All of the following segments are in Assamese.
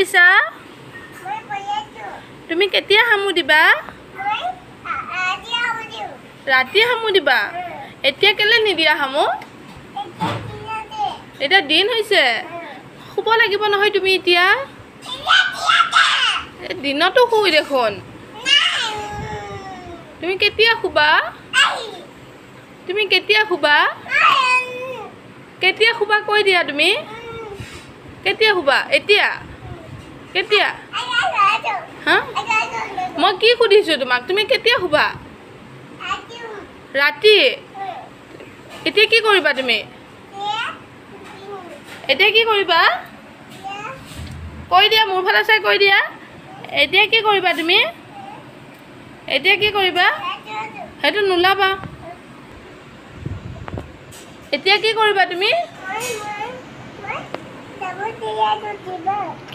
কৰিছা তুমি কেতিয়া হামু দিবা ৰাতি হামু দিবা এতিয়া কেলে নিদিয়া হামু এটা দিন হৈছে শুব লাগিব নহয় তুমি এতিয়া দিনতো শুই দেখোন তুমি কেতিয়া শুবা কেতিয়া শুবা কৈ দিয়া তুমি কেতিয়া শুবা এতিয়া কেতিয়া হা মই কি সুধিছো তোমাক তুমি কেতিয়া শুবা ৰাতি এতিয়া কি কৰিবা তুমি এতিয়া কি কৰিবা কৈ দিয়া মোৰ ফালে চাই কৈ দিয়া এতিয়া কি কৰিবা তুমি এতিয়া কি কৰিবা হেতু নুলাবা এতিয়া কি কৰিবা তুমি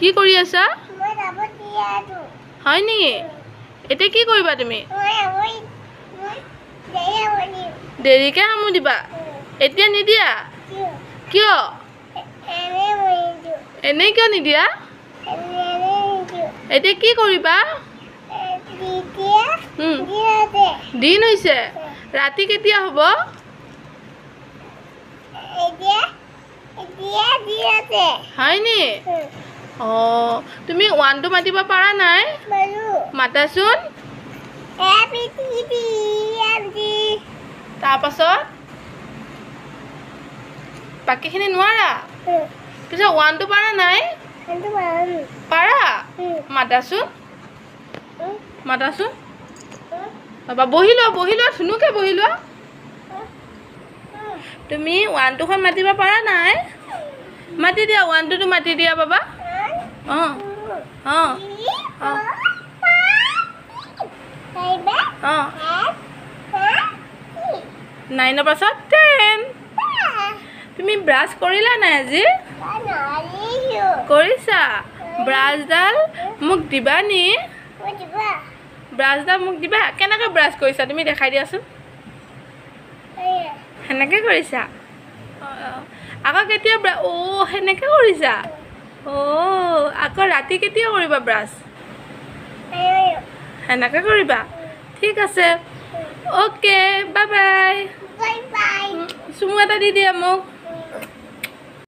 কি কৰি আছা হয় নি এতিয়া কি কৰিবা তুমি দেৰিকে হামু দিবা এতিয়া নিদিয়া কিয় এনে কিয় নিদিয়া এতিয়া কি কৰিবা দিন হৈছে ৰাতি কেতিয়া হ'ব হয় নি তুমি ওৱানটো মাতিব পাৰা নাই মাতাচোন তাৰপাছত বাকীখিনি নোৱাৰা পিছত ওৱানটো পাৰা নাই পাৰা মাতাচোন বাবা বহি লোৱা ধুনুকে বহি লোৱা তুমি ওৱানটোখন মাতিব পাৰা নাই মাতি দিয়া ওৱানটোতো মাতি দিয়া বাবা অঁ 9 পাছত 10 তুমি ব্ৰাছ কৰিলা নাই আজি কৰিছা ব্ৰাছডাল মোক দিবা নি ব্ৰাছডাল মোক দিবা কেনেকৈ ব্ৰাছ কৰিছা তুমি দেখাই দিয়াচোন সেনেকৈ কৰিছা আকৌ কেতিয়া সেনেকৈ কৰিছা আকৌ ৰাতি কেতিয়া কৰিবা ব্ৰাছ সেনেকৈ কৰিবা ঠিক আছে অ'কে বাই বাই চুমু এটা দি দিয়া মোক